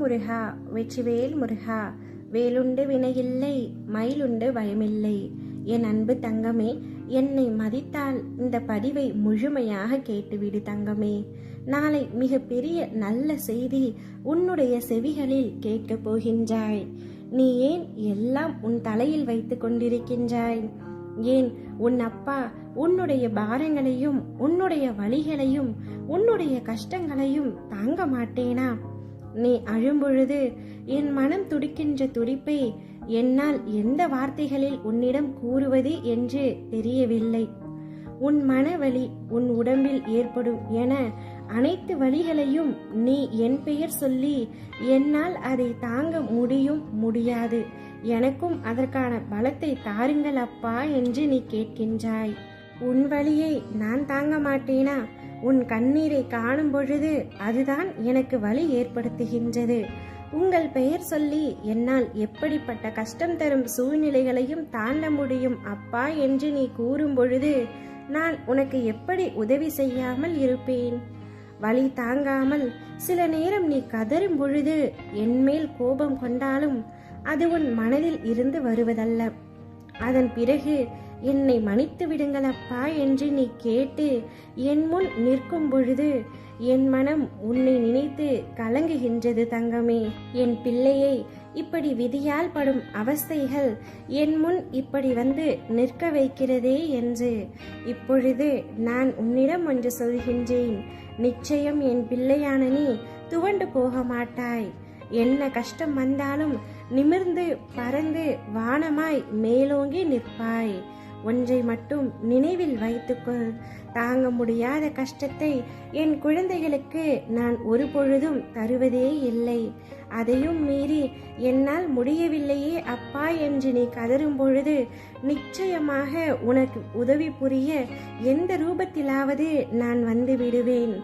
முருகா, வெற்றிவேல் முருகா. வேலுண்டு வினையில்லை, மயிலுண்டு பயமில்லை. என் அன்பு தங்கமே, என்னை மதித்தால் இந்த பதிவை முழுமையாக கேட்டுவிடு தங்கமே. நாளை மிக பெரிய நல்ல செய்தி உன்னுடைய செவிகளில் கேட்கப் போகின்றாய். நீ ஏன் எல்லாம் உன் தலையில் வைத்து கொண்டிருக்கின்றாய்? ஏன் உன் அப்பா உன்னுடைய பாரங்களையும் உன்னுடைய வலிகளையும் உன்னுடைய கஷ்டங்களையும் தாங்க மாட்டேனா? நீ அழும்பொழுது என் மனம் துடிக்கின்ற துடிப்பை என்னால் எந்த வார்த்தைகளில் உன்னிடம் கூறுவது என்று தெரியவில்லை. உன் மனவலி, உன் உடம்பில் ஏற்படும் என அனைத்து வலிகளையும் நீ என் பெயர் சொல்லி என்னால் அதை தாங்க முடியாது, எனக்கும் அதற்கான பலத்தை தாருங்கள் அப்பா என்று நீ கேட்கின்றாய். உன் வலியை நான் தாங்க மாட்டேனா? உன் கண்ணீரை காணும் பொழுது அதுதான் எனக்கு வலி ஏற்படுத்துகின்றது. உங்கள் பெயர் சொல்லி என்னால் எப்படிப்பட்ட கஷ்டம் தரும் சூழ்நிலைகளையும் தாண்ட முடியும் அப்பா என்று நீ கூறும் பொழுது நான் உனக்கு எப்படி உதவி செய்யாமல் இருப்பேன்? வலி தாங்காமல் சில நேரம் நீ கதறும் பொழுது என்மேல் கோபம் கொண்டாலும் அது உன் மனதில் இருந்து வருவதல்ல. அதன் பிறகு என்னை மன்னித்து விடுங்கள் அப்பா என்று நீ கேட்டு என் முன் நிற்கும் பொழுது என் மனம் உன்னை நினைத்து கலங்குகின்றது தங்கமே. என் பிள்ளையை இப்படி விதியால் படும் அவஸ்தைகள் என் முன் இப்படி வந்து நிற்க வைக்கிறதே என்று இப்பொழுது நான் உன்னிடம் ஒன்று சொல்கின்றேன். நிச்சயம் என் பிள்ளையான நீ துவண்டு போக மாட்டாய். என்ன கஷ்டம் வந்தாலும் நிமிர்ந்து பறந்து வானமாய் மேலோங்கி நிற்பாய். ஒன்றை மட்டும் நினைவில் வைத்துக்கொள், தாங்க முடியாத கஷ்டத்தை என் குழந்தைகளுக்கு நான் ஒரு பொழுதும் தருவதே இல்லை. அதையும் மீறி என்னால் முடியவில்லையே அப்பா என்று நீ கதறும் பொழுது நிச்சயமாக உனக்கு உதவி புரிய எந்த ரூபத்திலாவது நான் வந்து விடுவேன்.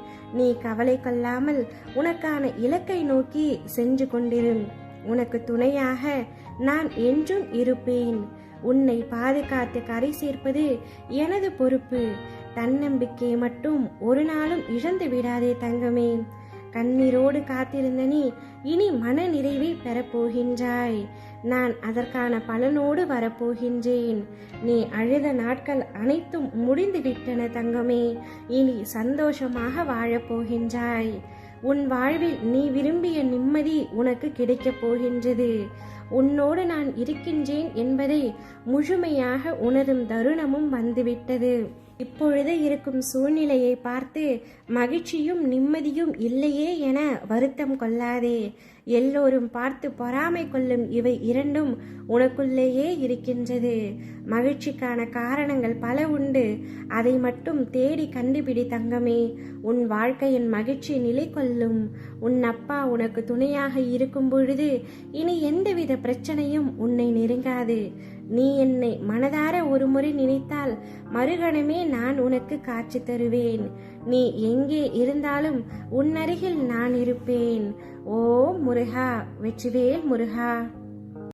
நீ கவலை கொள்ளாமல் உனக்கான இலக்கை நோக்கி சென்று கொண்டிரும். உனக்கு துணையாக நான் என்றும் இருப்பேன். உன்னை பாதுகாத்து கரை சேர்ப்பது எனது பொறுப்பு. தன்னம்பிக்கையை மட்டும் ஒரு நாளும் இழந்து விடாதே தங்கமே. கண்ணீரோடு காத்திருந்த நீ இனி மன நிறைவை பெறப்போகின்றாய். நான் அதற்கான பலனோடு வரப்போகின்றேன். நீ அழுத நாட்கள் அனைத்தும் முடிந்து விட்டன தங்கமே. இனி சந்தோஷமாக வாழப்போகின்றாய். உன் வாழ்வில் நீ விரும்பிய நிம்மதி உனக்கு கிடைக்கப் போகின்றது. உன்னோடு நான் இருக்கின்றேன் என்பதை முழுமையாக உணரும் தருணமும் வந்துவிட்டது. இப்பொழுது இருக்கும் சூழ்நிலையை பார்த்து மகிழ்ச்சியும் நிம்மதியும் இல்லையே என வருத்தம் கொள்ளாதே. எல்லோரும் பார்த்து பொறாமை கொள்ளும் இவை இரண்டும் உனக்குள்ளேயே இருக்கின்றது. மகிழ்ச்சிக்கான காரணங்கள் பல உண்டு. அதை மட்டும் தேடி கண்டுபிடி தங்கமே. உன் வாழ்க்கையின் மகிழ்ச்சி நிலை கொள்ளும். உன் அப்பா உனக்கு துணையாக இருக்கும் பொழுது இனி எந்தவித பிரச்சனையும் உன்னை நெருங்காது. நீ என்னை மனதார ஒரு முறை நினைத்தால் மறுகணமே நான் உனக்கு காட்சி தருவேன். நீ எங்கே இருந்தாலும் உன் அருகில் நான் இருப்பேன். ஓ முருகா, வெற்றிவேல் முருகா.